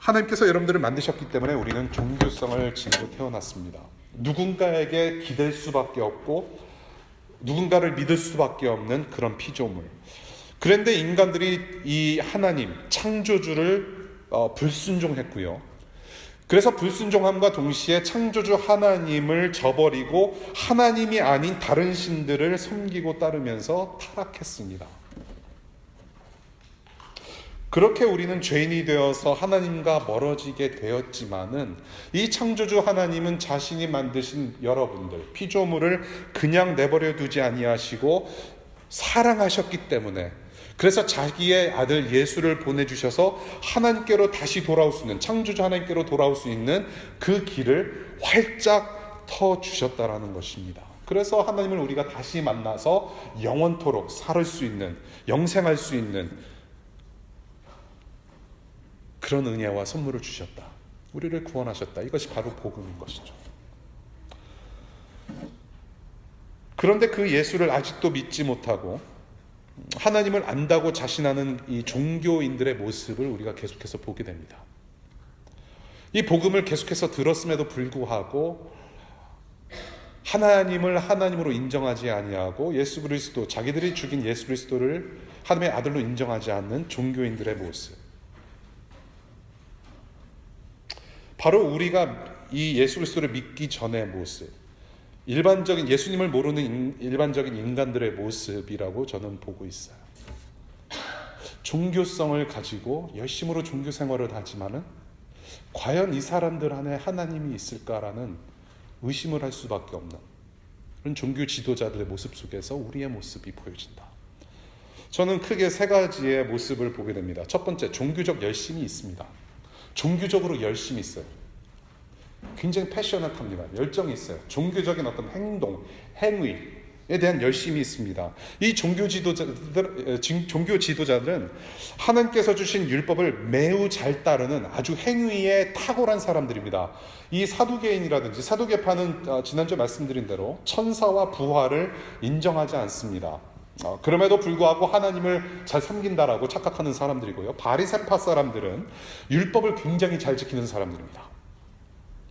하나님께서 여러분들을 만드셨기 때문에 우리는 종교성을 지니고 태어났습니다. 누군가에게 기댈 수밖에 없고 누군가를 믿을 수밖에 없는 그런 피조물. 그런데 인간들이 이 하나님, 창조주를 불순종했고요. 그래서 불순종함과 동시에 창조주 하나님을 저버리고 하나님이 아닌 다른 신들을 섬기고 따르면서 타락했습니다. 그렇게 우리는 죄인이 되어서 하나님과 멀어지게 되었지만은 이 창조주 하나님은 자신이 만드신 여러분들, 피조물을 그냥 내버려 두지 아니하시고 사랑하셨기 때문에, 그래서 자기의 아들 예수를 보내주셔서 하나님께로 다시 돌아올 수 있는, 창조주 하나님께로 돌아올 수 있는 그 길을 활짝 터주셨다라는 것입니다. 그래서 하나님을 우리가 다시 만나서 영원토록 살 수 있는, 영생할 수 있는 그런 은혜와 선물을 주셨다. 우리를 구원하셨다. 이것이 바로 복음인 것이죠. 그런데 그 예수를 아직도 믿지 못하고 하나님을 안다고 자신하는 이 종교인들의 모습을 우리가 계속해서 보게 됩니다. 이 복음을 계속해서 들었음에도 불구하고 하나님을 하나님으로 인정하지 아니하고 예수 그리스도, 자기들이 죽인 예수 그리스도를 하나님의 아들로 인정하지 않는 종교인들의 모습. 바로 우리가 이 예수 그리스도를 믿기 전의 모습, 일반적인 예수님을 모르는 일반적인 인간들의 모습이라고 저는 보고 있어요. 종교성을 가지고 열심으로 종교 생활을 하지만은 과연 이 사람들 안에 하나님이 있을까라는 의심을 할 수밖에 없는 그런 종교 지도자들의 모습 속에서 우리의 모습이 보여진다. 저는 크게 세 가지의 모습을 보게 됩니다. 첫 번째, 종교적 열심이 있습니다. 종교적으로 열심히 있어요. 굉장히 패셔너합니다. 열정이 있어요. 종교적인 어떤 행동, 행위에 대한 열심이 있습니다. 이 종교 지도자들은 하나님께서 주신 율법을 매우 잘 따르는 아주 행위에 탁월한 사람들입니다. 이 사두개인이라든지 사두개파는 지난주에 말씀드린 대로 천사와 부활을 인정하지 않습니다. 그럼에도 불구하고 하나님을 잘 섬긴다라고 착각하는 사람들이고요. 바리새파 사람들은 율법을 굉장히 잘 지키는 사람들입니다.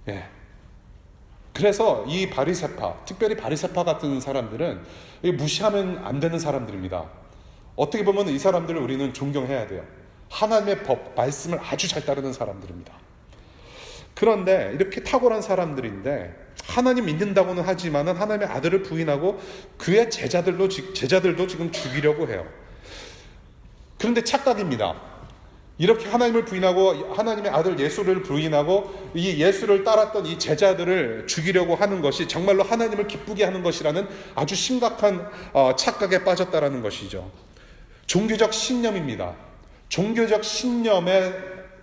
예. 그래서 이 바리새파, 특별히 바리새파 같은 사람들은 무시하면 안 되는 사람들입니다. 어떻게 보면 이 사람들을 우리는 존경해야 돼요. 하나님의 법, 말씀을 아주 잘 따르는 사람들입니다. 그런데 이렇게 탁월한 사람들인데 하나님 믿는다고는 하지만은 하나님의 아들을 부인하고 그의 제자들도 지금 죽이려고 해요. 그런데 착각입니다. 이렇게 하나님을 부인하고 하나님의 아들 예수를 부인하고 이 예수를 따랐던 이 제자들을 죽이려고 하는 것이 정말로 하나님을 기쁘게 하는 것이라는 아주 심각한 착각에 빠졌다라는 것이죠. 종교적 신념입니다. 종교적 신념에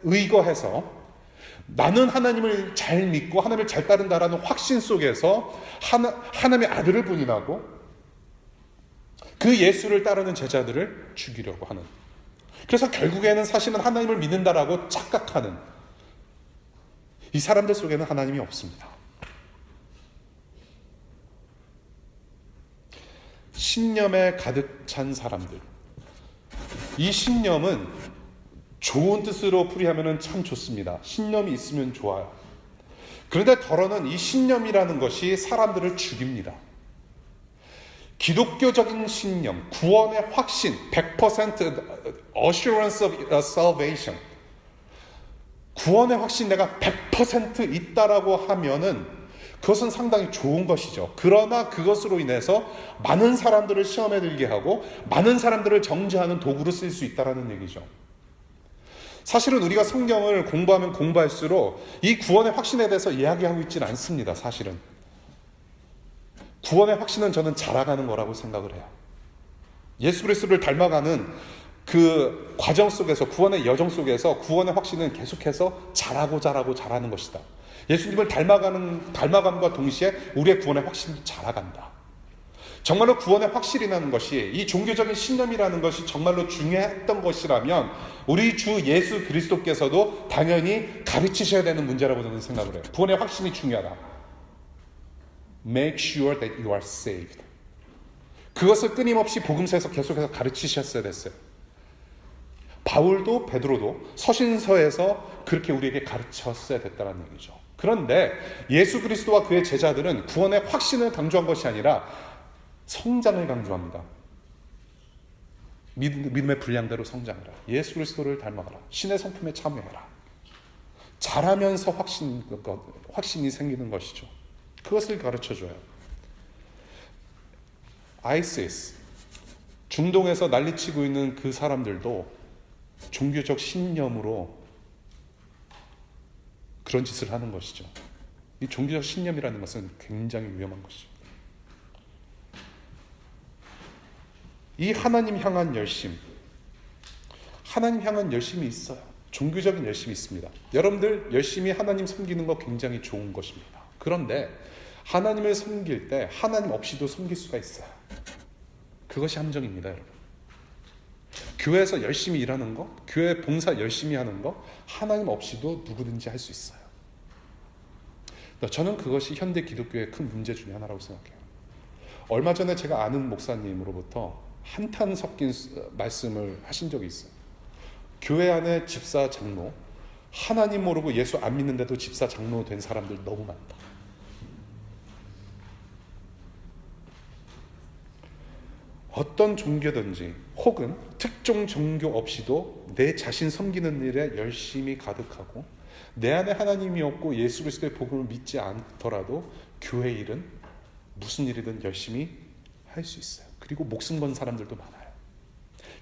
의거해서 나는 하나님을 잘 믿고 하나님을 잘 따른다라는 확신 속에서 하나님의 아들을 부인하고 그 예수를 따르는 제자들을 죽이려고 하는, 그래서 결국에는 사실은 하나님을 믿는다라고 착각하는 이 사람들 속에는 하나님이 없습니다. 신념에 가득 찬 사람들, 이 신념은 좋은 뜻으로 풀이하면 참 좋습니다. 신념이 있으면 좋아요. 그런데 덜어는 이 신념이라는 것이 사람들을 죽입니다. 기독교적인 신념, 구원의 확신, 100% assurance of salvation, 구원의 확신 내가 100% 있다라고 하면은 그것은 상당히 좋은 것이죠. 그러나 그것으로 인해서 많은 사람들을 시험에 들게 하고 많은 사람들을 정죄하는 도구로 쓸 수 있다라는 얘기죠. 사실은 우리가 성경을 공부하면 공부할수록 이 구원의 확신에 대해서 이야기하고 있지는 않습니다. 사실은 구원의 확신은 저는 자라가는 거라고 생각을 해요. 예수 그리스도를 닮아가는 그 과정 속에서, 구원의 여정 속에서 구원의 확신은 계속해서 자라는 것이다. 예수님을 닮아감과 동시에 우리의 구원의 확신이 자라간다. 정말로 구원의 확실이라는 것이, 이 종교적인 신념이라는 것이 정말로 중요했던 것이라면 우리 주 예수 그리스도께서도 당연히 가르치셔야 되는 문제라고 저는 생각을 해요. 구원의 확신이 중요하다. Make sure that you are saved. 그것을 끊임없이 복음서에서 계속해서 가르치셨어야 됐어요. 바울도 베드로도 서신서에서 그렇게 우리에게 가르쳤어야 됐다는 얘기죠. 그런데 예수 그리스도와 그의 제자들은 구원의 확신을 강조한 것이 아니라 성장을 강조합니다. 믿음의 분량대로 성장하라. 예수 그리스도를 닮아가라. 신의 성품에 참여해라. 잘하면서 확신이 생기는 것이죠. 그것을 가르쳐줘요. 아이시스, 중동에서 난리치고 있는 그 사람들도 종교적 신념으로 그런 짓을 하는 것이죠. 이 종교적 신념이라는 것은 굉장히 위험한 것이죠. 이 하나님 향한 열심, 하나님 향한 열심이 있어요. 종교적인 열심이 있습니다. 여러분들 열심히 하나님 섬기는 거 굉장히 좋은 것입니다. 그런데 하나님을 섬길 때 하나님 없이도 섬길 수가 있어요. 그것이 함정입니다, 여러분. 교회에서 열심히 일하는 거, 교회 봉사 열심히 하는 거, 하나님 없이도 누구든지 할 수 있어요. 저는 그것이 현대 기독교의 큰 문제 중에 하나라고 생각해요. 얼마 전에 제가 아는 목사님으로부터 한탄 섞인 말씀을 하신 적이 있어요. 교회 안에 집사 장로, 하나님 모르고 예수 안 믿는데도 집사 장로 된 사람들 너무 많다. 어떤 종교든지 혹은 특정 종교 없이도 내 자신 섬기는 일에 열심히 가득하고 내 안에 하나님이 없고 예수 그리스도의 복음을 믿지 않더라도 교회 일은 무슨 일이든 열심히 할 수 있어요. 그리고 목숨 건 사람들도 많아요.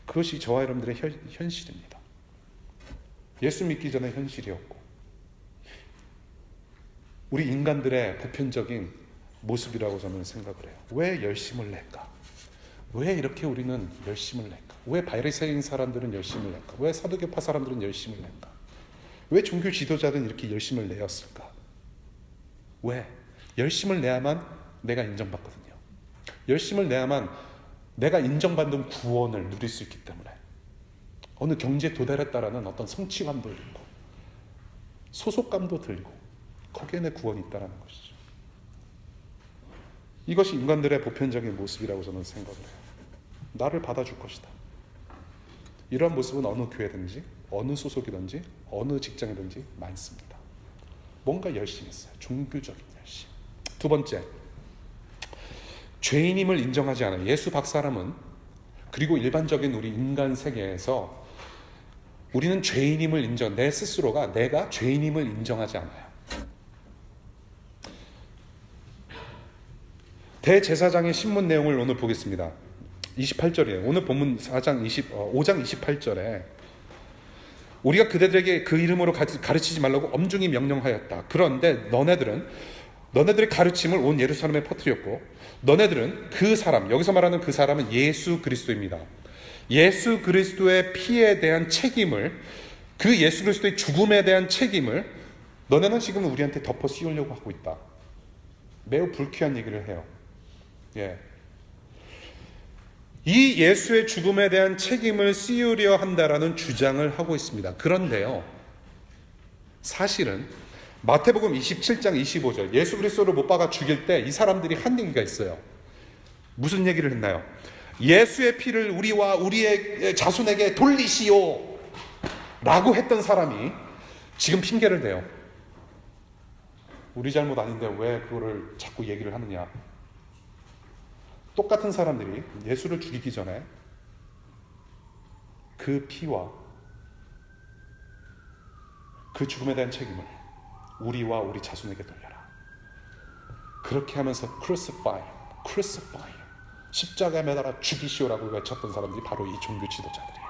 그것이 저와 여러분들의 현실입니다. 예수 믿기 전에 현실이었고 우리 인간들의 보편적인 모습이라고 저는 생각을 해요. 왜 열심을 낼까? 왜 이렇게 우리는 열심을 낼까? 왜 바리새인 사람들은 열심을 낼까? 왜 사두개파 사람들은 열심을 낼까? 왜 종교 지도자들은 이렇게 열심을 내었을까? 왜? 열심을 내야만 내가 인정받거든요. 열심을 내야만 내가 인정받는 구원을 누릴 수 있기 때문에 어느 경제에 도달했다라는 어떤 성취감도 있고 소속감도 들고 거기에 내 구원이 있다는 것이죠. 이것이 인간들의 보편적인 모습이라고 저는 생각을 해요. 나를 받아줄 것이다. 이러한 모습은 어느 교회든지 어느 소속이든지 어느 직장이든지 많습니다. 뭔가 열심히 했어요. 종교적인 열심. 두 번째, 죄인임을 인정하지 않아요. 예수 박사람은 그리고 일반적인 우리 인간 세계에서 우리는 죄인임을 내 스스로가 내가 죄인임을 인정하지 않아요. 대제사장의 신문 내용을 오늘 보겠습니다. 28절이에요. 오늘 본문 5장 28절에 우리가 그대들에게 그 이름으로 가르치지 말라고 엄중히 명령하였다. 그런데 너네들의 가르침을 온 예루살렘에 퍼뜨렸고 너네들은 그 사람, 여기서 말하는 그 사람은 예수 그리스도입니다. 예수 그리스도의 피에 대한 책임을, 그 예수 그리스도의 죽음에 대한 책임을 너네는 지금 우리한테 덮어 씌우려고 하고 있다. 매우 불쾌한 얘기를 해요. 이 예수의 죽음에 대한 책임을 씌우려 한다라는 주장을 하고 있습니다. 그런데요, 사실은 마태복음 27장 25절 예수 그리스도를 못 박아 죽일 때 이 사람들이 한 얘기가 있어요. 무슨 얘기를 했나요? 예수의 피를 우리와 우리의 자손에게 돌리시오 라고 했던 사람이 지금 핑계를 대요. 우리 잘못 아닌데 왜 그거를 자꾸 얘기를 하느냐. 똑같은 사람들이 예수를 죽이기 전에 그 피와 그 죽음에 대한 책임을 우리와 우리 자손에게 돌려라. 그렇게 하면서 crucify, 십자가에 매달아 죽이시오라고 외쳤던 사람들이 바로 이 종교 지도자들이에요.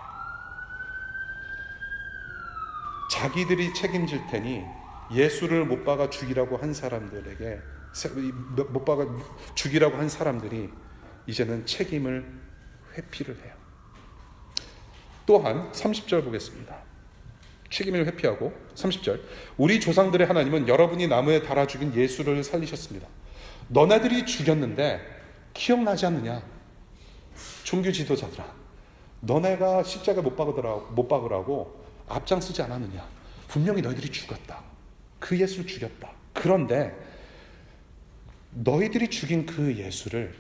자기들이 책임질 테니 예수를 못 박아 죽이라고 한 사람들에게, 못 박아 죽이라고 한 사람들이 이제는 책임을 회피를 해요. 또한 30절 보겠습니다. 책임을 회피하고 30절 우리 조상들의 하나님은 여러분이 나무에 달아 죽인 예수를 살리셨습니다. 너네들이 죽였는데 기억나지 않느냐? 종교 지도자들아, 너네가 십자가에 못 박으라고 앞장서지 않았느냐? 분명히 너희들이 죽였다. 그 예수를 죽였다. 그런데 너희들이 죽인 그 예수를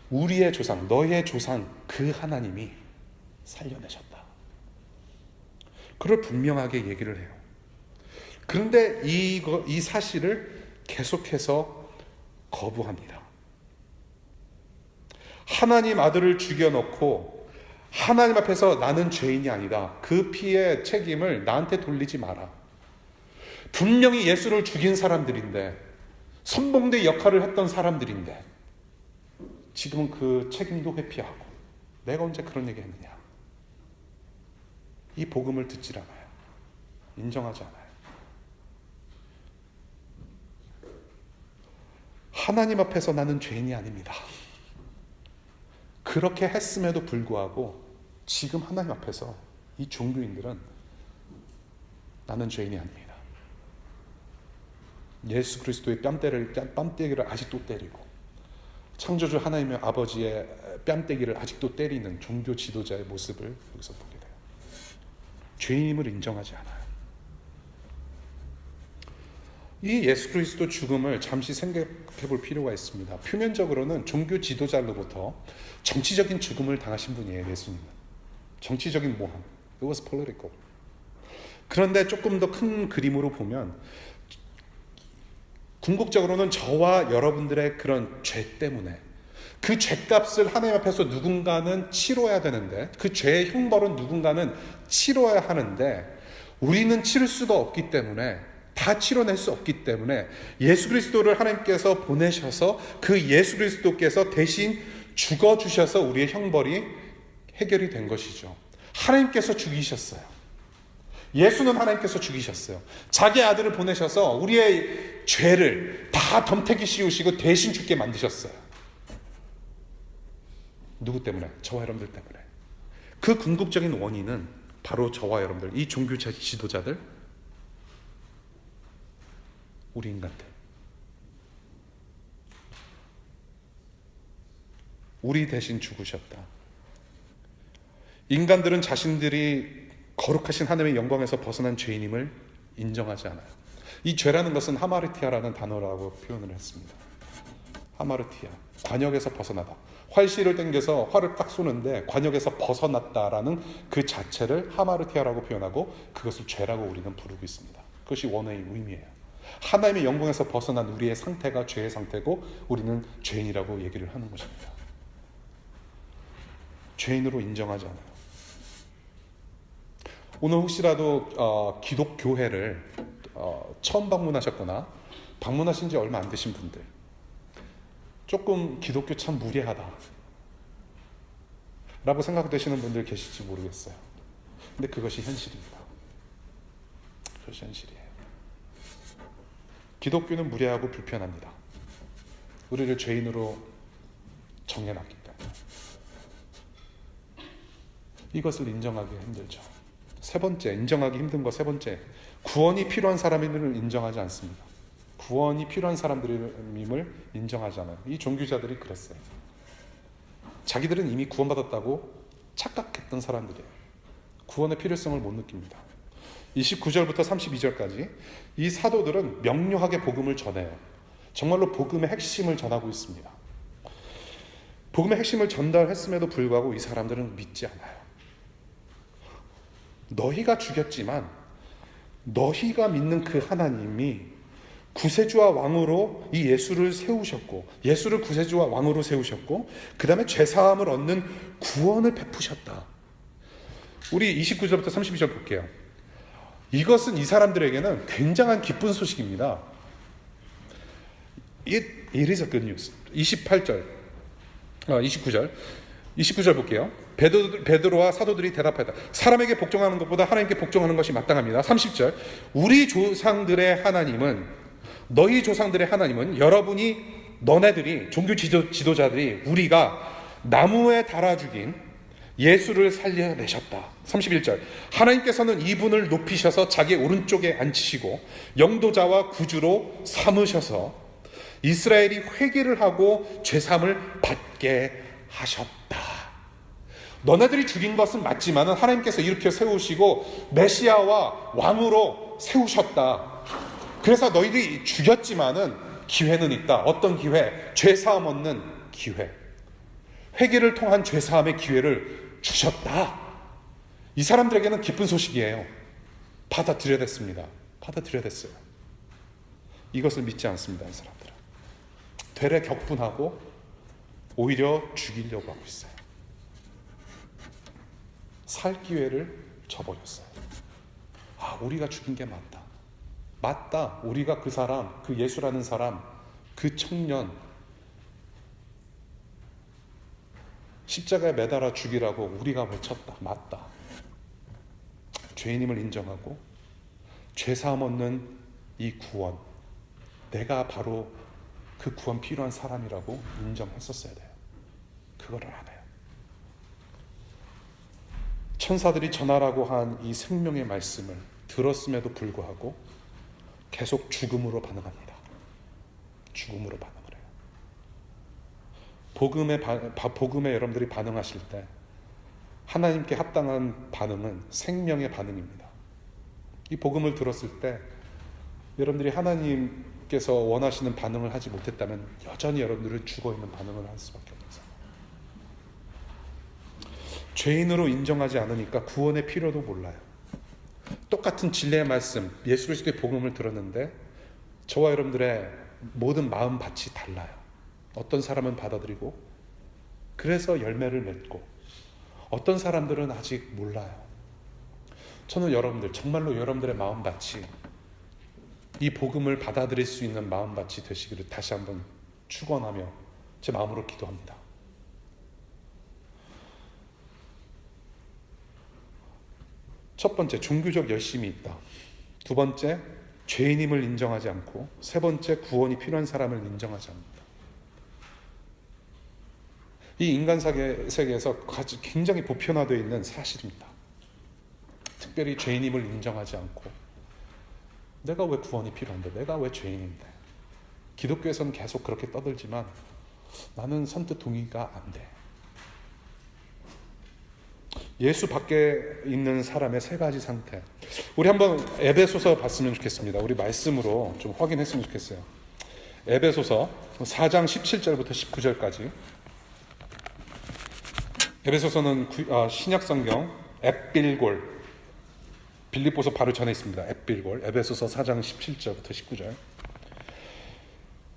우리의 조상, 너희의 조상 그 하나님이 살려내셨다. 그걸 분명하게 얘기를 해요. 그런데 이 사실을 계속해서 거부합니다. 하나님 아들을 죽여놓고 하나님 앞에서 나는 죄인이 아니다. 그 피의 책임을 나한테 돌리지 마라. 분명히 예수를 죽인 사람들인데, 선봉대 역할을 했던 사람들인데 지금은 그 책임도 회피하고, 내가 언제 그런 얘기 했느냐. 이 복음을 듣질 않아요. 인정하지 않아요. 하나님 앞에서 나는 죄인이 아닙니다. 그렇게 했음에도 불구하고 지금 하나님 앞에서 이 종교인들은 나는 죄인이 아닙니다. 예수 그리스도의 뺨때기를 아직도 때리고, 창조주 하나님의 아버지의 뺨때기를 아직도 때리는 종교 지도자의 모습을 여기서 보게 돼요. 죄인임을 인정하지 않아요. 이 예수 그리스도 죽음을 잠시 생각해 볼 필요가 있습니다. 표면적으로는 종교 지도자로부터 정치적인 죽음을 당하신 분이에요. 예수님은 정치적인 모함, it was political. 그런데 조금 더 큰 그림으로 보면 궁극적으로는 저와 여러분들의 그런 죄 때문에, 그 죄값을 하나님 앞에서 누군가는 치러야 되는데, 그 죄의 형벌은 누군가는 치러야 하는데, 우리는 치를 수가 없기 때문에, 다 치러낼 수 없기 때문에 예수 그리스도를 하나님께서 보내셔서 그 예수 그리스도께서 대신 죽어주셔서 우리의 형벌이 해결이 된 것이죠. 하나님께서 죽이셨어요. 예수는 하나님께서 죽이셨어요. 자기 아들을 보내셔서 우리의 죄를 다 덤태기 씌우시고 대신 죽게 만드셨어요. 누구 때문에? 저와 여러분들 때문에. 그 궁극적인 원인은 바로 저와 여러분들, 이 종교 지도자들, 우리 인간들. 우리 대신 죽으셨다. 인간들은 자신들이 거룩하신 하나님의 영광에서 벗어난 죄인임을 인정하지 않아요. 이 죄라는 것은 하마르티아라는 단어라고 표현을 했습니다. 하마르티아, 관역에서 벗어나다. 활시를 당겨서 활을 딱 쏘는데 관역에서 벗어났다라는 그 자체를 하마르티아라고 표현하고, 그것을 죄라고 우리는 부르고 있습니다. 그것이 원어의 의미예요. 하나님의 영광에서 벗어난 우리의 상태가 죄의 상태고, 우리는 죄인이라고 얘기를 하는 것입니다. 죄인으로 인정하지 않아요. 오늘 혹시라도 기독교회를 처음 방문하셨거나 방문하신 지 얼마 안 되신 분들, 조금 기독교 참 무례하다 라고 생각되시는 분들 계실지 모르겠어요. 근데 그것이 현실입니다. 그것이 현실이에요. 기독교는 무례하고 불편합니다. 우리를 죄인으로 정해놨기 때문에. 이것을 인정하기 힘들죠. 세 번째, 인정하기 힘든 것 세 번째, 구원이 필요한 사람임을 인정하지 않습니다. 구원이 필요한 사람들임을 인정하지 않아요. 이 종교자들이 그랬어요. 자기들은 이미 구원받았다고 착각했던 사람들이에요. 구원의 필요성을 못 느낍니다. 29절부터 32절까지 이 사도들은 명료하게 복음을 전해요. 정말로 복음의 핵심을 전하고 있습니다. 복음의 핵심을 전달했음에도 불구하고 이 사람들은 믿지 않아요. 너희가 죽였지만 너희가 믿는 그 하나님이 구세주와 왕으로 이 예수를 세우셨고, 예수를 구세주와 왕으로 세우셨고, 그 다음에 죄사함을 얻는 구원을 베푸셨다. 우리 29절부터 32절 볼게요. 이것은 이 사람들에게는 굉장한 기쁜 소식입니다. It is a good news. 28절, 29절 볼게요. 베드로와 사도들이 대답하였다. 사람에게 복종하는 것보다 하나님께 복종하는 것이 마땅합니다. 30절, 우리 조상들의 하나님은, 너희 조상들의 하나님은, 여러분이, 너네들이, 종교 지도자들이, 우리가 나무에 달아 죽인 예수를 살려내셨다. 31절, 하나님께서는 이분을 높이셔서 자기 오른쪽에 앉히시고 영도자와 구주로 삼으셔서 이스라엘이 회개를 하고 죄사함을 받게 하셨다. 너네들이 죽인 것은 맞지만 하나님께서 일으켜 세우시고 메시아와 왕으로 세우셨다. 그래서 너희들이 죽였지만은 기회는 있다. 어떤 기회? 죄사함 얻는 기회. 회개를 통한 죄사함의 기회를 주셨다. 이 사람들에게는 기쁜 소식이에요. 받아들여야 됐습니다. 받아들여야 됐어요. 이것을 믿지 않습니다. 이 사람들은 되레 격분하고 오히려 죽이려고 하고 있어요. 살 기회를 저버렸어요. 우리가 죽인 게 맞다. 우리가 그 사람, 그 예수라는 사람, 그 청년 십자가에 매달아 죽이라고 우리가 외쳤다. 맞다. 죄인임을 인정하고 죄사함 얻는 이 구원, 내가 바로 그 구원 필요한 사람이라고 인정했었어야 돼요. 그거를 안 해요. 천사들이 전하라고 한 이 생명의 말씀을 들었음에도 불구하고 계속 죽음으로 반응합니다. 죽음으로 반응을 해요. 복음에 여러분들이 반응하실 때 하나님께 합당한 반응은 생명의 반응입니다. 이 복음을 들었을 때 여러분들이 하나님께서 원하시는 반응을 하지 못했다면 여전히 여러분들은 죽어있는 반응을 할 수밖에 없어요. 죄인으로 인정하지 않으니까 구원의 필요도 몰라요. 똑같은 진리의 말씀, 예수 그리스도의 복음을 들었는데 저와 여러분들의 모든 마음밭이 달라요. 어떤 사람은 받아들이고 그래서 열매를 맺고 어떤 사람들은 아직 몰라요. 저는 여러분들, 정말로 여러분들의 마음밭이 이 복음을 받아들일 수 있는 마음밭이 되시기를 다시 한번 축원하며 제 마음으로 기도합니다. 첫 번째, 종교적 열심이 있다. 두 번째, 죄인임을 인정하지 않고, 세 번째, 구원이 필요한 사람을 인정하지 않는다. 이 인간 세계에서 굉장히 보편화되어 있는 사실입니다. 특별히 죄인임을 인정하지 않고, 내가 왜 구원이 필요한데, 내가 왜 죄인인데. 기독교에서는 계속 그렇게 떠들지만 나는 선뜻 동의가 안 돼. 예수 밖에 있는 사람의 세 가지 상태. 우리 한번 에베소서 봤으면 좋겠습니다. 우리 말씀으로 좀 확인했으면 좋겠어요. 에베소서 4장 17절부터 19절까지. 에베소서는 신약성경 앱빌골, 빌립보서 바로 전에 있습니다. 앱빌골, 에베소서 4장 17절부터 19절.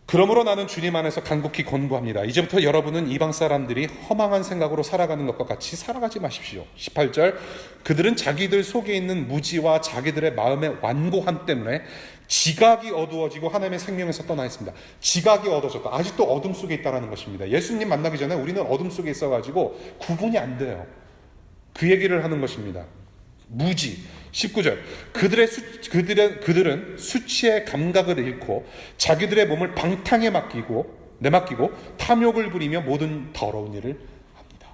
그러므로 나는 주님 안에서 간곡히 권고합니다. 이제부터 여러분은 이방 사람들이 허망한 생각으로 살아가는 것과 같이 살아가지 마십시오. 18절, 그들은 자기들 속에 있는 무지와 자기들의 마음의 완고함 때문에 지각이 어두워지고 하나님의 생명에서 떠나 있습니다. 지각이 어두워졌다. 아직도 어둠 속에 있다는 것입니다. 예수님 만나기 전에 우리는 어둠 속에 있어가지고 구분이 안 돼요. 그 얘기를 하는 것입니다. 무지. 19절, 그들은 수치의 감각을 잃고 자기들의 몸을 방탕에 내맡기고 탐욕을 부리며 모든 더러운 일을 합니다.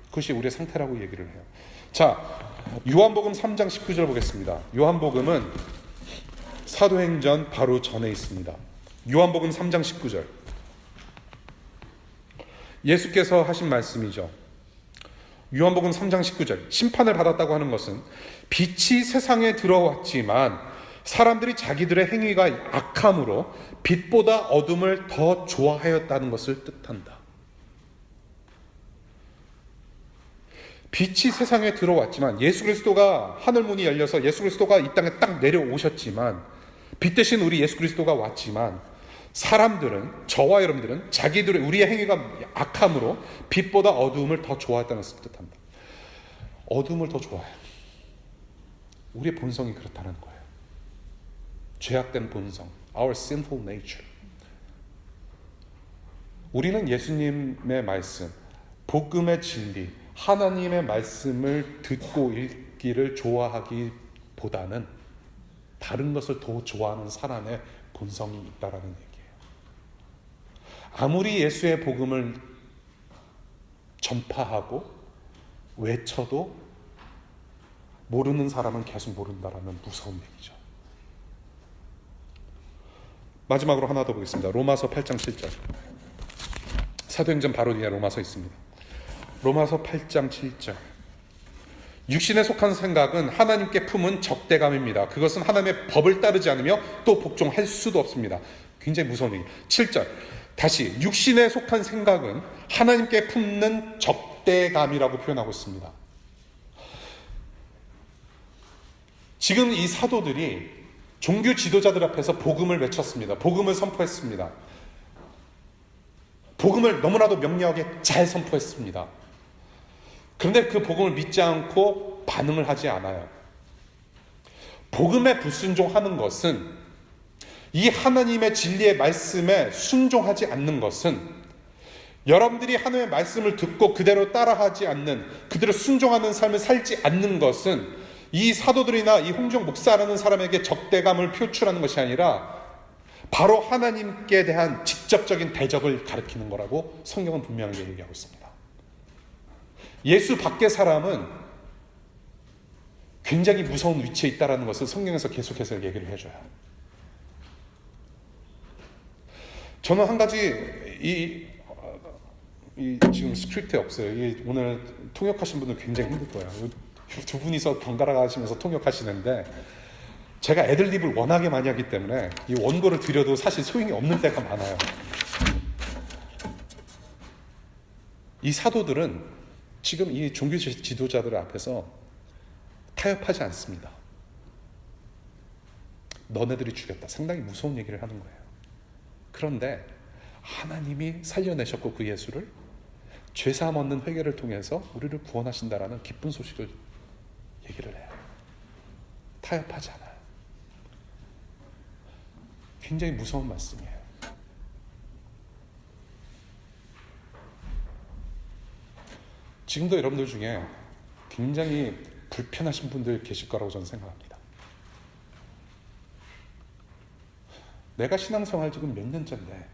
그것이 우리의 상태라고 얘기를 해요. 자, 요한복음 3장 19절 보겠습니다. 요한복음은 사도행전 바로 전에 있습니다. 요한복음 3장 19절. 예수께서 하신 말씀이죠. 요한복음 3장 19절. 심판을 받았다고 하는 것은 빛이 세상에 들어왔지만 사람들이 자기들의 행위가 악함으로 빛보다 어둠을 더 좋아하였다는 것을 뜻한다. 빛이 세상에 들어왔지만, 예수 그리스도가 하늘문이 열려서 예수 그리스도가 이 땅에 딱 내려오셨지만, 빛 대신 우리 예수 그리스도가 왔지만, 사람들은, 저와 여러분들은 우리의 행위가 악함으로 빛보다 어두움을 더 좋아했다는 것을 뜻합니다. 어두움을 더 좋아해요. 우리의 본성이 그렇다는 거예요. 죄악된 본성, our sinful nature. 우리는 예수님의 말씀, 복음의 진리, 하나님의 말씀을 듣고 읽기를 좋아하기보다는 다른 것을 더 좋아하는 사람의 본성이 있다라는 얘기예요. 아무리 예수의 복음을 전파하고 외쳐도 모르는 사람은 계속 모른다라는 무서운 얘기죠. 마지막으로 하나 더 보겠습니다. 로마서 8장 7절. 사도행전 바로 뒤에 로마서 있습니다. 로마서 8장 7절. 육신에 속한 생각은 하나님께 품은 적대감입니다. 그것은 하나님의 법을 따르지 않으며 또 복종할 수도 없습니다. 굉장히 무서운 얘기. 7절. 다시, 육신에 속한 생각은 하나님께 품는 적대감이라고 표현하고 있습니다. 지금 이 사도들이 종교 지도자들 앞에서 복음을 외쳤습니다. 복음을 선포했습니다. 복음을 너무나도 명료하게 잘 선포했습니다. 그런데 그 복음을 믿지 않고 반응을 하지 않아요. 복음에 불순종하는 것은, 이 하나님의 진리의 말씀에 순종하지 않는 것은, 여러분들이 하나님의 말씀을 듣고 그대로 따라하지 않는, 그대로 순종하는 삶을 살지 않는 것은 이 사도들이나 이 홍정 목사라는 사람에게 적대감을 표출하는 것이 아니라 바로 하나님께 대한 직접적인 대적을 가리키는 거라고 성경은 분명하게 얘기하고 있습니다. 예수 밖의 사람은 굉장히 무서운 위치에 있다는 것을 성경에서 계속해서 얘기를 해줘요. 저는 한 가지 지금 스크립트에 없어요. 오늘 통역하신 분들 굉장히 힘들 거예요. 두 분이서 번갈아 가시면서 통역하시는데, 제가 애들립을 워낙에 많이 하기 때문에 이 원고를 드려도 사실 소용이 없는 때가 많아요. 이 사도들은 지금 이 종교 지도자들 앞에서 타협하지 않습니다. 너네들이 죽였다. 상당히 무서운 얘기를 하는 거예요. 그런데 하나님이 살려내셨고 그 예수를 죄사함 얻는 회개를 통해서 우리를 구원하신다라는 기쁜 소식을 얘기를 해요. 타협하지 않아요. 굉장히 무서운 말씀이에요. 지금도 여러분들 중에 굉장히 불편하신 분들 계실 거라고 저는 생각합니다. 내가 신앙생활 지금 몇 년째인데,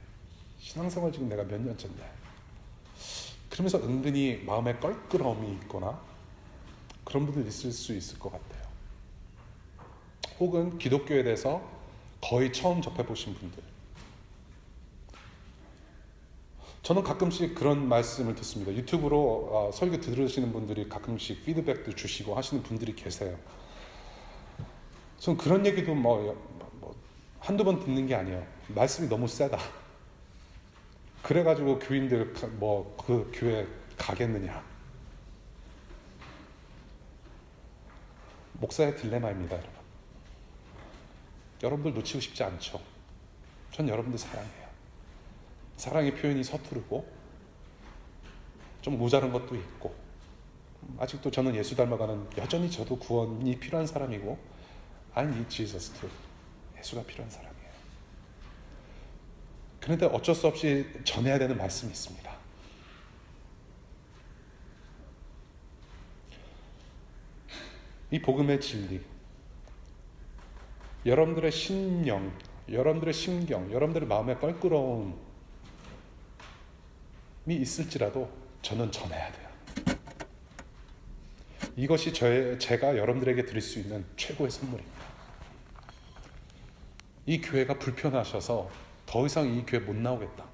그러면서 은근히 마음에 껄끄러움이 있거나 그런 분들 있을 수 있을 것 같아요. 혹은 기독교에 대해서 거의 처음 접해보신 분들. 저는 가끔씩 그런 말씀을 듣습니다. 유튜브로 설교 들으시는 분들이 가끔씩 피드백도 주시고 하시는 분들이 계세요. 저는 그런 얘기도 한두 번 듣는 게 아니에요. 말씀이 너무 세다. 그래가지고 교인들 그 교회 가겠느냐. 목사의 딜레마입니다, 여러분. 여러분들 놓치고 싶지 않죠. 전 여러분들 사랑해요. 사랑의 표현이 서투르고 좀 모자란 것도 있고, 아직도 저는 예수 닮아가는, 여전히 저도 구원이 필요한 사람이고, I need Jesus too. 예수가 필요한 사람이에요. 그런데 어쩔 수 없이 전해야 되는 말씀이 있습니다. 이 복음의 진리, 여러분들의 심령, 여러분들의 심경, 여러분들의 마음의 껄끄러움이 있을지라도 저는 전해야 돼요. 이것이 제가 여러분들에게 드릴 수 있는 최고의 선물입니다. 이 교회가 불편하셔서 더 이상 이 교회 못 나오겠다,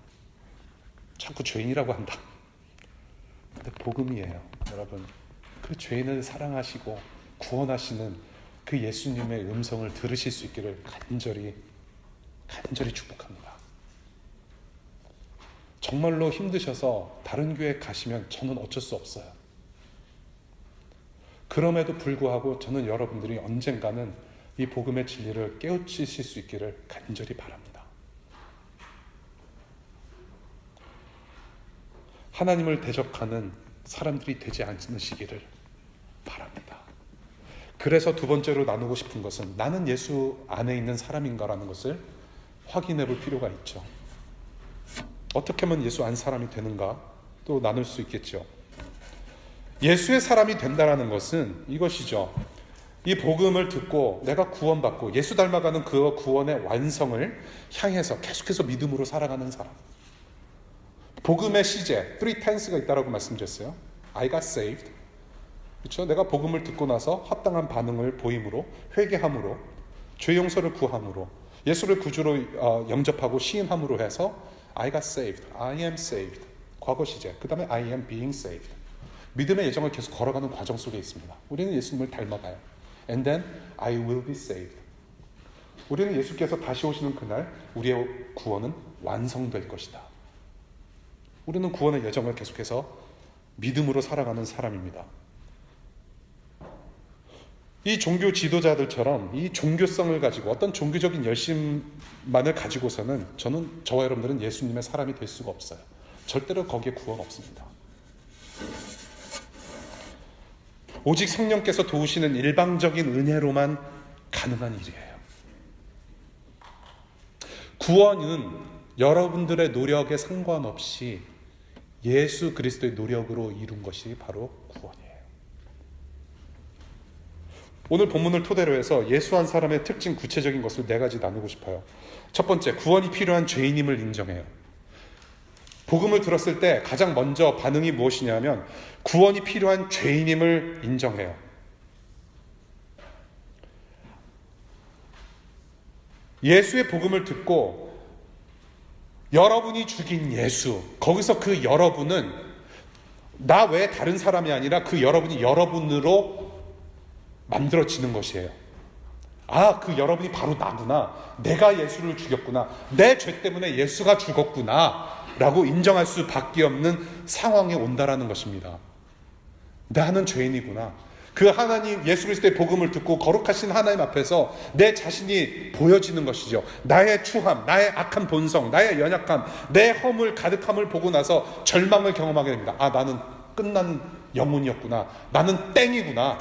자꾸 죄인이라고 한다. 근데 복음이에요, 여러분. 그 죄인을 사랑하시고 구원하시는 그 예수님의 음성을 들으실 수 있기를 간절히 축복합니다. 정말로 힘드셔서 다른 교회 가시면 저는 어쩔 수 없어요. 그럼에도 불구하고 저는 여러분들이 언젠가는 이 복음의 진리를 깨우치실 수 있기를 간절히 바랍니다. 하나님을 대적하는 사람들이 되지 않으시기를 바랍니다. 그래서 두 번째로 나누고 싶은 것은, 나는 예수 안에 있는 사람인가라는 것을 확인해 볼 필요가 있죠. 어떻게 하면 예수 안 사람이 되는가 또 나눌 수 있겠죠. 예수의 사람이 된다라는 것은 이것이죠. 이 복음을 듣고 내가 구원받고 예수 닮아가는 그 구원의 완성을 향해서 계속해서 믿음으로 살아가는 사람. 복음의 시제, 3tense가 있다라고 말씀드렸어요. I got saved. 그렇죠? 내가 복음을 듣고 나서 합당한 반응을 보임으로, 회개함으로, 죄 용서를 구함으로, 예수를 구주로 영접하고 시인함으로 해서 I got saved, I am saved. 과거 시제. 그 다음에 I am being saved. 믿음의 여정을 계속 걸어가는 과정 속에 있습니다. 우리는 예수님을 닮아가요. And then I will be saved. 우리는 예수께서 다시 오시는 그날 우리의 구원은 완성될 것이다. 우리는 구원의 여정을 계속해서 믿음으로 살아가는 사람입니다. 이 종교 지도자들처럼 이 종교성을 가지고 어떤 종교적인 열심만을 가지고서는 저와 여러분들은 예수님의 사람이 될 수가 없어요. 절대로 거기에 구원 없습니다. 오직 성령께서 도우시는 일방적인 은혜로만 가능한 일이에요. 구원은 여러분들의 노력에 상관없이 예수 그리스도의 노력으로 이룬 것이 바로 구원이에요. 오늘 본문을 토대로 해서 예수 한 사람의 특징 구체적인 것을 4가지 나누고 싶어요. 첫 번째, 구원이 필요한 죄인임을 인정해요. 복음을 들었을 때 가장 먼저 반응이 무엇이냐면 구원이 필요한 죄인임을 인정해요. 예수의 복음을 듣고 여러분이 죽인 예수, 거기서 그 여러분은 나 외에 다른 사람이 아니라 그 여러분이 여러분으로 만들어지는 것이에요. 아, 그 여러분이 바로 나구나. 내가 예수를 죽였구나. 내 죄 때문에 예수가 죽었구나 라고 인정할 수밖에 없는 상황에 온다라는 것입니다. 나는 죄인이구나. 그 하나님 예수 그리스도의 복음을 듣고 거룩하신 하나님 앞에서 내 자신이 보여지는 것이죠. 나의 추함, 나의 악한 본성, 나의 연약함, 내 허물 가득함을 보고 나서 절망을 경험하게 됩니다. 아, 나는 끝난 영혼이었구나. 나는 땡이구나.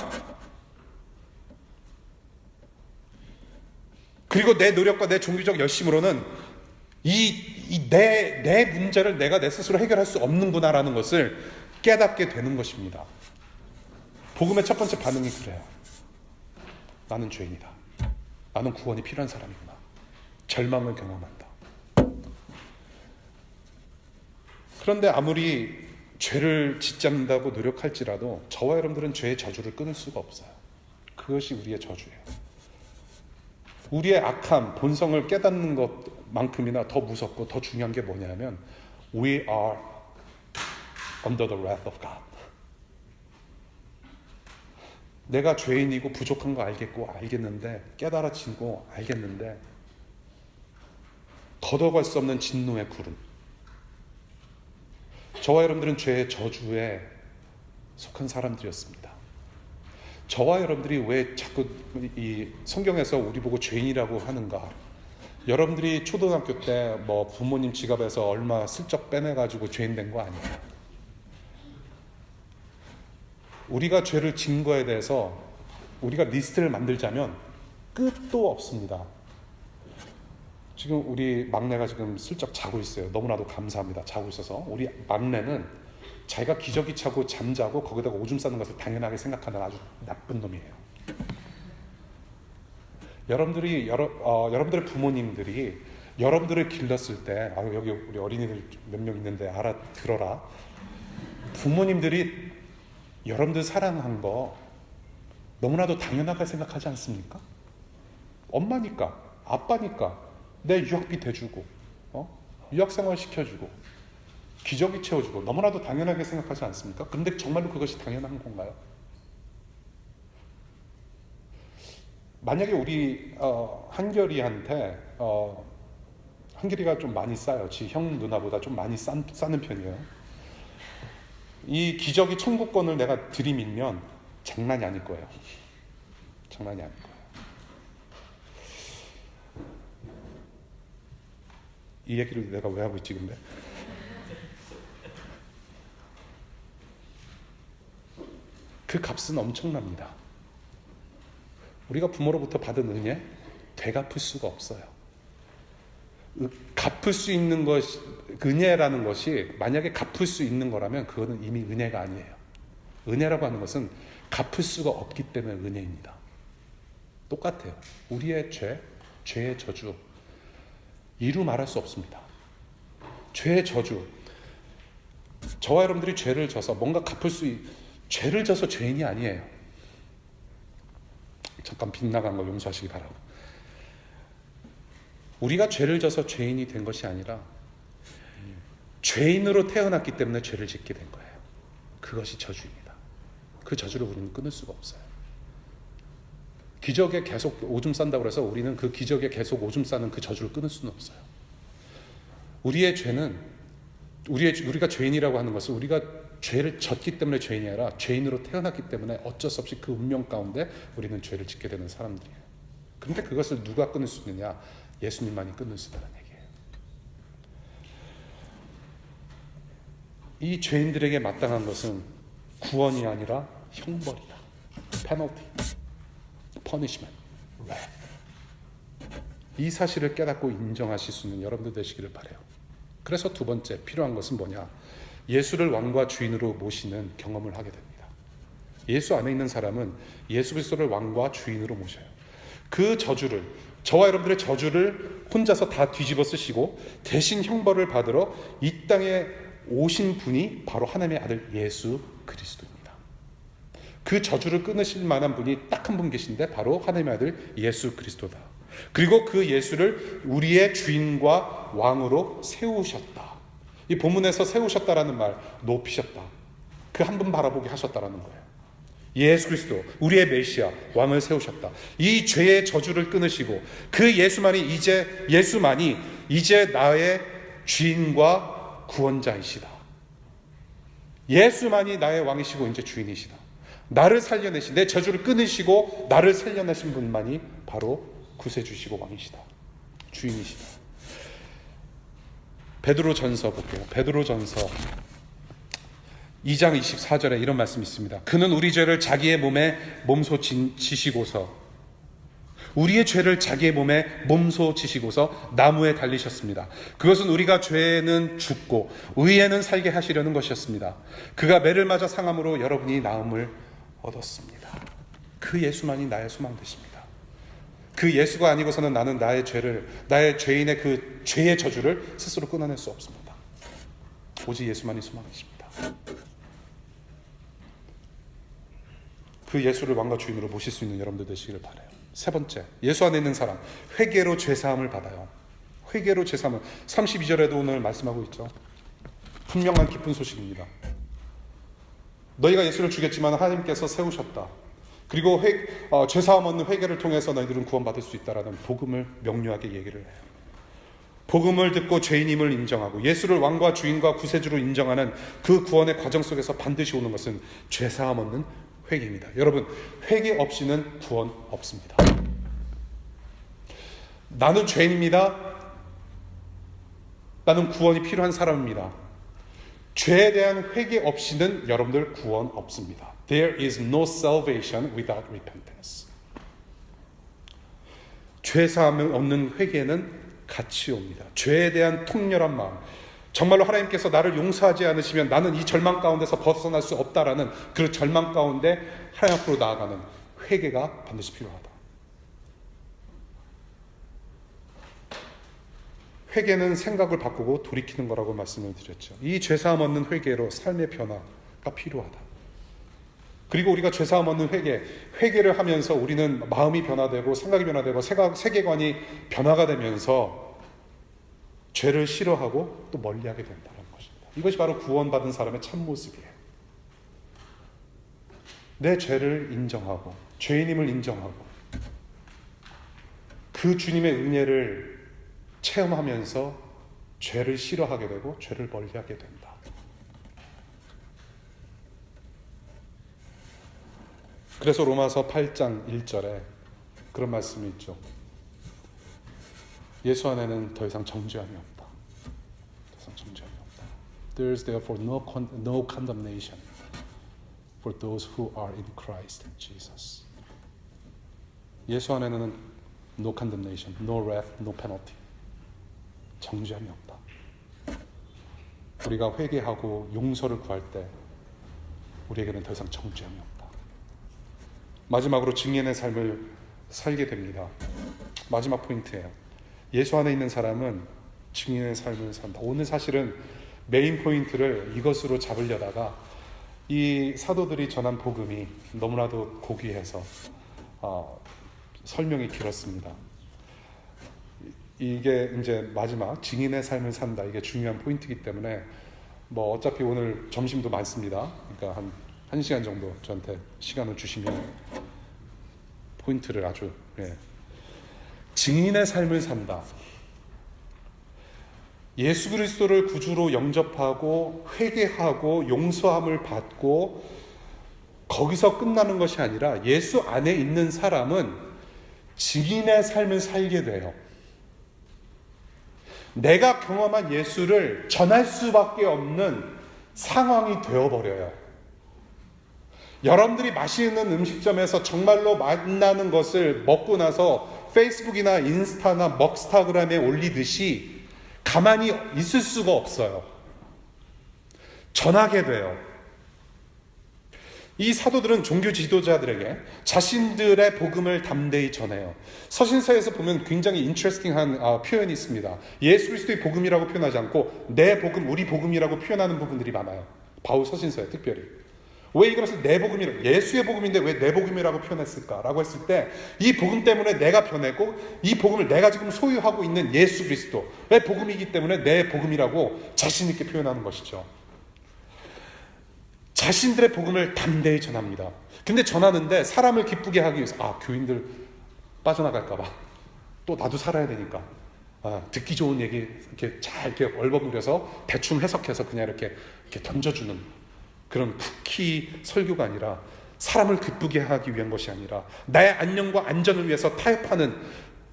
그리고 내 노력과 내 종교적 열심으로는 내 문제를 내가 내 스스로 해결할 수 없는구나라는 것을 깨닫게 되는 것입니다. 복음의 첫 번째 반응이 그래요. 나는 죄인이다. 나는 구원이 필요한 사람이구나. 절망을 경험한다. 그런데 아무리 죄를 짓지 않는다고 노력할지라도 저와 여러분들은 죄의 저주를 끊을 수가 없어요. 그것이 우리의 저주예요. 우리의 악함, 본성을 깨닫는 것만큼이나 더 무섭고 더 중요한 게 뭐냐면 We are under the wrath of God. 내가 죄인이고 부족한 거 알겠는데 깨달아지고 알겠는데 걷어갈 수 없는 진노의 구름. 저와 여러분들은 죄의 저주에 속한 사람들이었습니다. 저와 여러분들이 왜 자꾸 이 성경에서 우리 보고 죄인이라고 하는가? 여러분들이 초등학교 때 뭐 부모님 지갑에서 얼마 슬쩍 빼내가지고 죄인 된 거 아니에요. 우리가 죄를 진 거에 대해서 우리가 리스트를 만들자면 끝도 없습니다. 지금 우리 막내가 지금 슬쩍 자고 있어요. 너무나도 감사합니다. 자고 있어서. 우리 막내는 자기가 기저귀 차고 잠자고 거기다가 오줌 싸는 것을 당연하게 생각하는 아주 나쁜 놈이에요. 여러분들의 부모님들이 여러분들을 길렀을 때, 여기 우리 어린이들 몇 명 있는데 알아들어라. 부모님들이 여러분들 사랑한 거 너무나도 당연하게 생각하지 않습니까? 엄마니까, 아빠니까 내 유학비 대주고, 유학생활 시켜주고, 기저귀 채워주고 너무나도 당연하게 생각하지 않습니까? 그런데 정말로 그것이 당연한 건가요? 만약에 우리 한결이한테 한결이가 좀 많이 싸요. 지 형 누나보다 좀 많이 싸는 편이에요. 이 기저귀 청구권을 내가 들이밀면 장난이 아닐 거예요. 장난이 아닐 거예요. 이 얘기를 내가 왜 하고 있지 근데? 그 값은 엄청납니다. 우리가 부모로부터 받은 은혜 되갚을 수가 없어요. 갚을 수 있는 것이, 은혜라는 것이 만약에 갚을 수 있는 거라면 그거는 이미 은혜가 아니에요. 은혜라고 하는 것은 갚을 수가 없기 때문에 은혜입니다. 똑같아요. 우리의 죄의 저주 이루 말할 수 없습니다. 죄의 저주. 저와 여러분들이 죄를 져서 뭔가 죄를 져서 죄인이 아니에요. 잠깐 빗나간 거 용서하시기 바라고. 우리가 죄를 져서 죄인이 된 것이 아니라 죄인으로 태어났기 때문에 죄를 짓게 된 거예요. 그것이 저주입니다. 그 저주를 우리는 끊을 수가 없어요. 기적에 계속 오줌 싼다고 해서 우리는 그 기적에 계속 오줌 싸는 그 저주를 끊을 수는 없어요. 우리의 죄는 우리가 죄인이라고 하는 것은 우리가 죄를 졌기 때문에 죄인이 아니라 죄인으로 태어났기 때문에 어쩔 수 없이 그 운명 가운데 우리는 죄를 짓게 되는 사람들이에요. 그런데 그것을 누가 끊을 수 있느냐? 예수님만이 끊을 수 있다는 얘기예요. 이 죄인들에게 마땅한 것은 구원이 아니라 형벌이다. penalty, punishment, wrath. 이 사실을 깨닫고 인정하실 수 있는 여러분들 되시기를 바라요. 그래서 두 번째 필요한 것은 뭐냐? 예수를 왕과 주인으로 모시는 경험을 하게 됩니다. 예수 안에 있는 사람은 예수 그리스도를 왕과 주인으로 모셔요. 그 저주를, 저와 여러분들의 저주를 혼자서 다 뒤집어 쓰시고 대신 형벌을 받으러 이 땅에 오신 분이 바로 하나님의 아들 예수 그리스도입니다. 그 저주를 끊으실 만한 분이 딱 한 분 계신데 바로 하나님의 아들 예수 그리스도다. 그리고 그 예수를 우리의 주인과 왕으로 세우셨다. 이 본문에서 세우셨다라는 말, 높이셨다. 그 한 분 바라보게 하셨다라는 거예요. 예수 그리스도, 우리의 메시아, 왕을 세우셨다. 이 죄의 저주를 끊으시고 그 예수만이 이제 나의 주인과 구원자이시다. 예수만이 나의 왕이시고 이제 주인이시다. 나를 살려내신, 내 저주를 끊으시고 나를 살려내신 분만이 바로 구세주시고 왕이시다. 주인이시다. 베드로전서 볼게요. 베드로전서 2장 24절에 이런 말씀이 있습니다. 그는 우리 죄를 자기의 몸에 몸소 지시고서 우리의 죄를 자기의 몸에 몸소 지시고서 나무에 달리셨습니다. 그것은 우리가 죄에는 죽고 의에는 살게 하시려는 것이었습니다. 그가 매를 맞아 상함으로 여러분이 나음을 얻었습니다. 그 예수만이 나의 소망 되십니다. 그 예수가 아니고서는 나는 나의 죄인의 그 죄의 저주를 스스로 끊어낼 수 없습니다. 오직 예수만이 소망이십니다. 그 예수를 왕과 주인으로 모실 수 있는 여러분들 되시기를 바라요. 세 번째, 예수 안에 있는 사람, 회개로 죄사함을 받아요. 회개로 죄사함을 32절에도 오늘 말씀하고 있죠. 분명한 기쁜 소식입니다. 너희가 예수를 주겠지만 하나님께서 세우셨다. 그리고 죄사함 얻는 회개를 통해서 너희들은 구원받을 수 있다라는 복음을 명료하게 얘기를 해요. 복음을 듣고 죄인임을 인정하고 예수를 왕과 주인과 구세주로 인정하는 그 구원의 과정 속에서 반드시 오는 것은 죄사함 얻는 회개입니다. 여러분, 회개 없이는 구원 없습니다. 나는 죄인입니다. 나는 구원이 필요한 사람입니다. 죄에 대한 회개 없이는 여러분들 구원 없습니다. There is no salvation without repentance. 죄사함 없는 회개는 같이 옵니다. 죄에 대한 통렬한 마음, 정말로 하나님께서 나를 용서하지 않으시면 나는 이 절망 가운데서 벗어날 수 없다라는 그 절망 가운데 하나님 앞으로 나아가는 회개가 반드시 필요하다. 회개는 생각을 바꾸고 돌이키는 거라고 말씀을 드렸죠. 이 죄사함 얻는 회개로 삶의 변화가 필요하다. 그리고 우리가 죄사함 얻는 회개를 하면서 우리는 마음이 변화되고 생각이 변화되고 세계관이 변화가 되면서 죄를 싫어하고 또 멀리하게 된다는 것입니다. 이것이 바로 구원받은 사람의 참모습이에요. 내 죄를 인정하고 죄인임을 인정하고 그 주님의 은혜를 체험하면서 죄를 싫어하게 되고 죄를 멀리하게 된다. 그래서 로마서 8장 1절에 그런 말씀이 있죠. 예수 안에는 더 이상 정죄함이 없다. 더 이상 정죄함이 없다. There is therefore no condemnation for those who are in Christ Jesus. 예수 안에는 no condemnation, no wrath, no penalty. 정죄함이 없다. 우리가 회개하고 용서를 구할 때 우리에게는 더 이상 정죄함이 없다. 마지막으로 증인의 삶을 살게 됩니다. 마지막 포인트예요. 예수 안에 있는 사람은 증인의 삶을 산다. 오늘 사실은 메인 포인트를 이것으로 잡으려다가 이 사도들이 전한 복음이 너무나도 고귀해서 설명이 길었습니다. 이게 이제 마지막 증인의 삶을 산다. 이게 중요한 포인트이기 때문에 뭐 어차피 오늘 점심도 많습니다. 그러니까 한 시간 정도 저한테 시간을 주시면 포인트를 아주 증인의 삶을 산다. 예수 그리스도를 구주로 영접하고 회개하고 용서함을 받고 거기서 끝나는 것이 아니라 예수 안에 있는 사람은 증인의 삶을 살게 돼요. 내가 경험한 예수를 전할 수밖에 없는 상황이 되어버려요. 여러분들이 맛있는 음식점에서 정말로 만나는 것을 먹고 나서 페이스북이나 인스타나 먹스타그램에 올리듯이 가만히 있을 수가 없어요. 전하게 돼요. 이 사도들은 종교 지도자들에게 자신들의 복음을 담대히 전해요. 서신서에서 보면 굉장히 인트레스팅한 표현이 있습니다. 예수 그리스도의 복음이라고 표현하지 않고 내 복음, 우리 복음이라고 표현하는 부분들이 많아요. 바울 서신서에 특별히. 왜 이것을 내 복음이라고, 예수의 복음인데 왜 내 복음이라고 표현했을까라고 했을 때 이 복음 때문에 내가 변했고 이 복음을 내가 지금 소유하고 있는 예수 그리스도의 복음이기 때문에 내 복음이라고 자신 있게 표현하는 것이죠. 자신들의 복음을 담대히 전합니다. 근데 전하는데 사람을 기쁘게 하기 위해서 교인들 빠져나갈까 봐 또 나도 살아야 되니까 듣기 좋은 얘기 이렇게 잘 이렇게 얼버무려서 대충 해석해서 그냥 이렇게 던져주는 그런 쿠키 설교가 아니라 사람을 기쁘게 하기 위한 것이 아니라 나의 안녕과 안전을 위해서 타협하는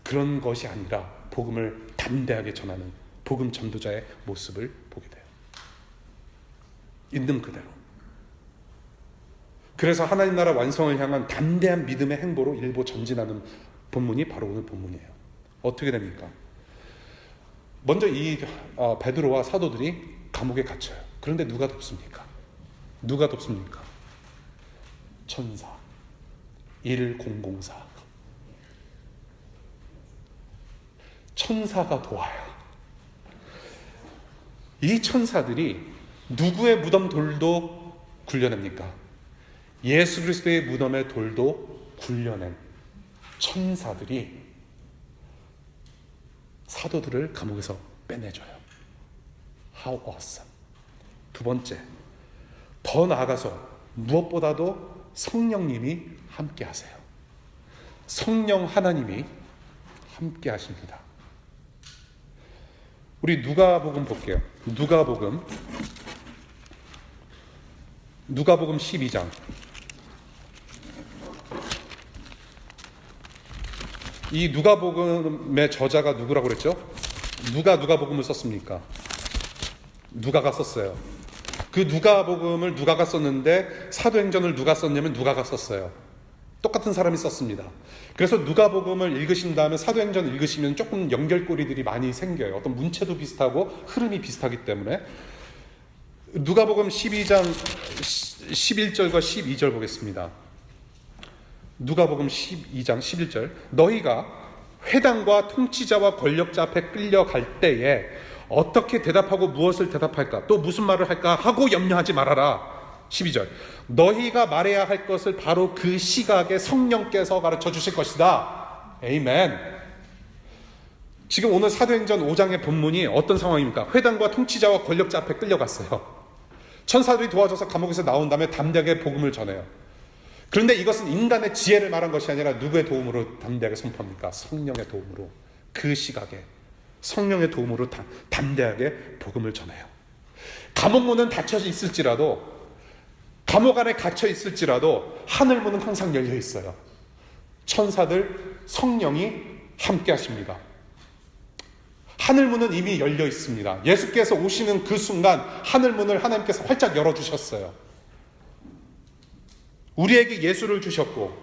그런 것이 아니라 복음을 담대하게 전하는 복음 전도자의 모습을 보게 돼요. 있는 그대로. 그래서 하나님 나라 완성을 향한 담대한 믿음의 행보로 일부 전진하는 본문이 바로 오늘 본문이에요. 어떻게 됩니까? 먼저 이 베드로와 사도들이 감옥에 갇혀요. 그런데 누가 돕습니까? 누가 돕습니까? 천사 1004 천사가 도와요. 이 천사들이 누구의 무덤 돌도 굴려냅니까? 예수 그리스도의 무덤의 돌도 굴려낸 천사들이 사도들을 감옥에서 빼내줘요. How awesome. 두 번째, 더 나아가서 무엇보다도 성령님이 함께 하세요. 성령 하나님이 함께 하십니다. 우리 누가복음 볼게요. 누가복음 12장. 이 누가복음의 저자가 누구라고 그랬죠? 누가복음을 썼습니까? 누가가 썼어요. 그 누가복음을 누가가 썼는데 사도행전을 누가 썼냐면 누가가 썼어요. 똑같은 사람이 썼습니다. 그래서 누가복음을 읽으신 다음에 사도행전 읽으시면 조금 연결고리들이 많이 생겨요. 어떤 문체도 비슷하고 흐름이 비슷하기 때문에. 누가복음 12장 11절과 12절 보겠습니다. 누가복음 12장 11절. 너희가 회당과 통치자와 권력자 앞에 끌려갈 때에 어떻게 대답하고 무엇을 대답할까? 또 무슨 말을 할까? 하고 염려하지 말아라. 12절. 너희가 말해야 할 것을 바로 그 시각에 성령께서 가르쳐 주실 것이다. 에이멘. 지금 오늘 사도행전 5장의 본문이 어떤 상황입니까? 회당과 통치자와 권력자 앞에 끌려갔어요. 천사들이 도와줘서 감옥에서 나온 다음에 담대하게 복음을 전해요. 그런데 이것은 인간의 지혜를 말한 것이 아니라 누구의 도움으로 담대하게 선포합니까? 성령의 도움으로. 그 시각에 성령의 도움으로 담대하게 복음을 전해요. 감옥문은 닫혀 있을지라도, 감옥 안에 갇혀 있을지라도 하늘문은 항상 열려 있어요. 천사들, 성령이 함께 하십니다. 하늘문은 이미 열려 있습니다. 예수께서 오시는 그 순간 하늘문을 하나님께서 활짝 열어주셨어요. 우리에게 예수를 주셨고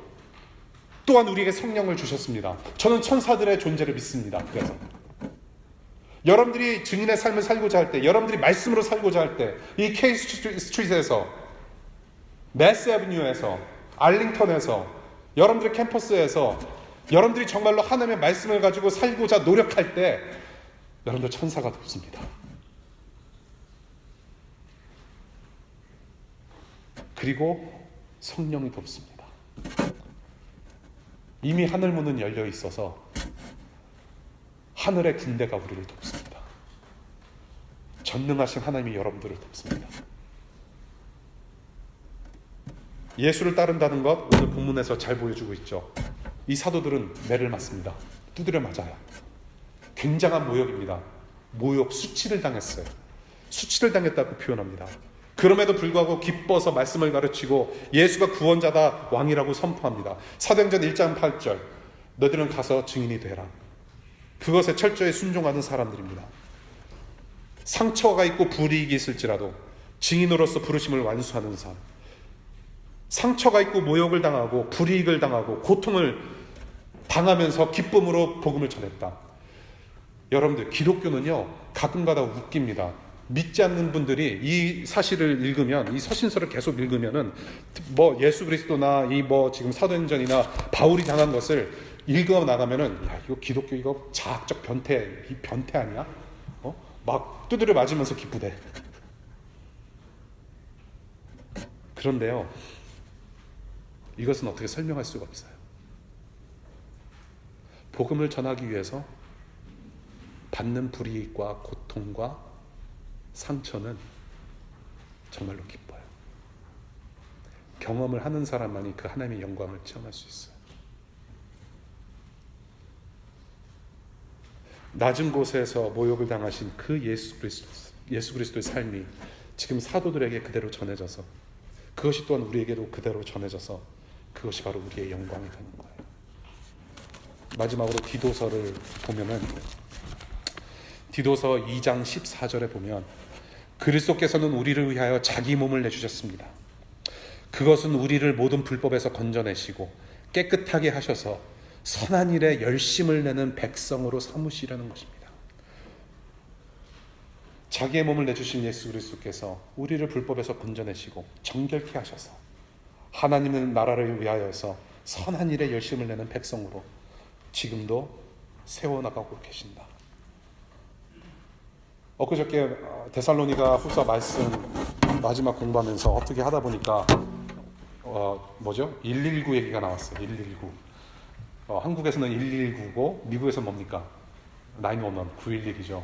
또한 우리에게 성령을 주셨습니다. 저는 천사들의 존재를 믿습니다. 그래서 여러분들이 증인의 삶을 살고자 할 때, 여러분들이 말씀으로 살고자 할 때, 이 K 스트리트에서, 매스 애비뉴에서, 알링턴에서, 여러분들의 캠퍼스에서 여러분들이 정말로 하나님의 말씀을 가지고 살고자 노력할 때 여러분들 천사가 돕습니다. 그리고 성령이 돕습니다. 이미 하늘문은 열려 있어서 하늘의 군대가 우리를 돕습니다. 전능하신 하나님이 여러분들을 돕습니다. 예수를 따른다는 것 오늘 본문에서 잘 보여주고 있죠. 이 사도들은 매를 맞습니다. 두드려 맞아요. 굉장한 모욕입니다. 모욕, 수치를 당했어요. 수치를 당했다고 표현합니다. 그럼에도 불구하고 기뻐서 말씀을 가르치고 예수가 구원자다, 왕이라고 선포합니다. 사도행전 1장 8절, 너희들은 가서 증인이 되라. 그것에 철저히 순종하는 사람들입니다. 상처가 있고 불이익이 있을지라도 증인으로서 부르심을 완수하는 삶. 상처가 있고 모욕을 당하고 불이익을 당하고 고통을 당하면서 기쁨으로 복음을 전했다. 여러분들, 기독교는요 가끔가다 웃깁니다. 믿지 않는 분들이 이 사실을 읽으면, 이 서신서를 계속 읽으면은 뭐 예수 그리스도나 이 뭐 지금 사도행전이나 바울이 당한 것을 읽어 나가면은, 야, 이거 기독교 이거 자학적 변태, 이 변태 아니야? 막 두드려 맞으면서 기쁘대. 그런데요, 이것은 어떻게 설명할 수가 없어요. 복음을 전하기 위해서 받는 불이익과 고통과 상처는 정말로 기뻐요. 경험을 하는 사람만이 그 하나님의 영광을 체험할 수 있어요. 낮은 곳에서 모욕을 당하신 그 예수 그리스도의 삶이 지금 사도들에게 그대로 전해져서, 그것이 또한 우리에게도 그대로 전해져서 그것이 바로 우리의 영광이 되는 거예요. 마지막으로 디도서를 보면은, 디도서 2장 14절에 보면, 그리스도께서는 우리를 위하여 자기 몸을 내주셨습니다. 그것은 우리를 모든 불법에서 건져내시고 깨끗하게 하셔서 선한 일에 열심을 내는 백성으로 삼으시려는 것입니다. 자기의 몸을 내주신 예수 그리스도께서 우리를 불법에서 건져내시고 정결케 하셔서 하나님의 나라를 위하여서 선한 일에 열심을 내는 백성으로 지금도 세워나가고 계신다. 엊그저께 데살로니가 후서 말씀 마지막 공부하면서 어떻게 하다 보니까 119 얘기가 나왔어요. 119. 한국에서는 119고 미국에서는 뭡니까? 911, 911이죠.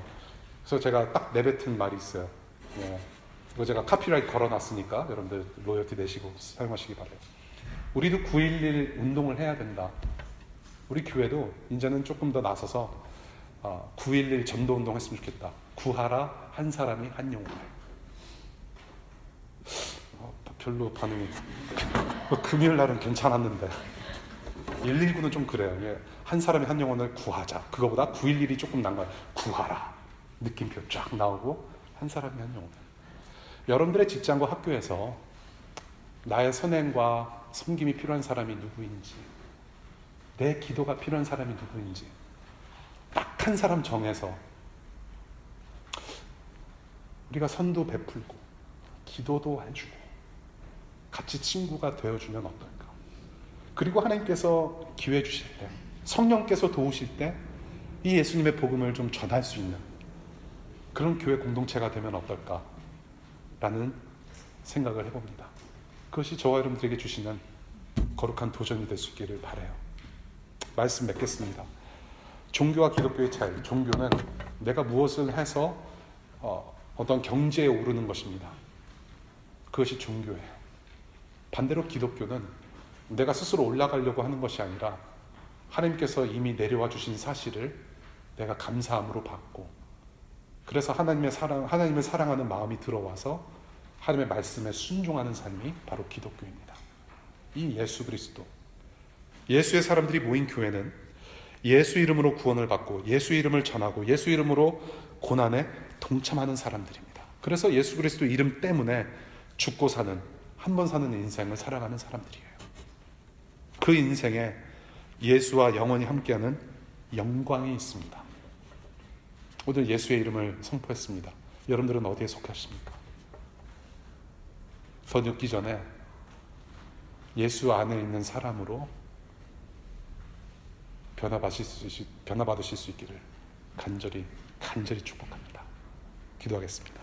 그래서 제가 딱 내뱉은 말이 있어요. 예. 이거 제가 카피라이트 걸어놨으니까 여러분들 로열티 내시고 사용하시기 바래요. 우리도 911 운동을 해야 된다. 우리 교회도 이제는 조금 더 나서서 911 전도 운동 했으면 좋겠다. 구하라 한 사람이 한 영혼을. 별로 반응이 금요일 날은 괜찮았는데 119는 좀 그래요. 예. 한 사람이 한 영혼을 구하자. 그거보다 911이 조금 난 거예요. 구하라. 느낌표 쫙 나오고 한 사람이 한 영혼을. 여러분들의 직장과 학교에서 나의 선행과 섬김이 필요한 사람이 누구인지, 내 기도가 필요한 사람이 누구인지 딱 한 사람 정해서 우리가 선도 베풀고 기도도 해주고 같이 친구가 되어주면 어떨까? 그리고 하나님께서 기회 주실 때, 성령께서 도우실 때 이 예수님의 복음을 좀 전할 수 있는 그런 교회 공동체가 되면 어떨까? 라는 생각을 해봅니다. 그것이 저와 여러분들에게 주시는 거룩한 도전이 될 수 있기를 바라요. 말씀 맺겠습니다. 종교와 기독교의 차이. 종교는 내가 무엇을 해서 어떤 경제에 오르는 것입니다. 그것이 종교예요. 반대로 기독교는 내가 스스로 올라가려고 하는 것이 아니라 하나님께서 이미 내려와 주신 사실을 내가 감사함으로 받고, 그래서 하나님을 사랑하는 마음이 들어와서 하나님의 말씀에 순종하는 삶이 바로 기독교입니다. 이 예수 그리스도, 예수의 사람들이 모인 교회는 예수 이름으로 구원을 받고 예수 이름을 전하고 예수 이름으로 고난에 동참하는 사람들입니다. 그래서 예수 그리스도 이름 때문에 죽고 사는, 한 번 사는 인생을 살아가는 사람들이에요. 그 인생에 예수와 영원히 함께하는 영광이 있습니다. 오늘 예수의 이름을 선포했습니다. 여러분들은 어디에 속하십니까? 더 늦기 전에 예수 안에 있는 사람으로 변화받으실 수 있기를 간절히 축복합니다. 기도하겠습니다.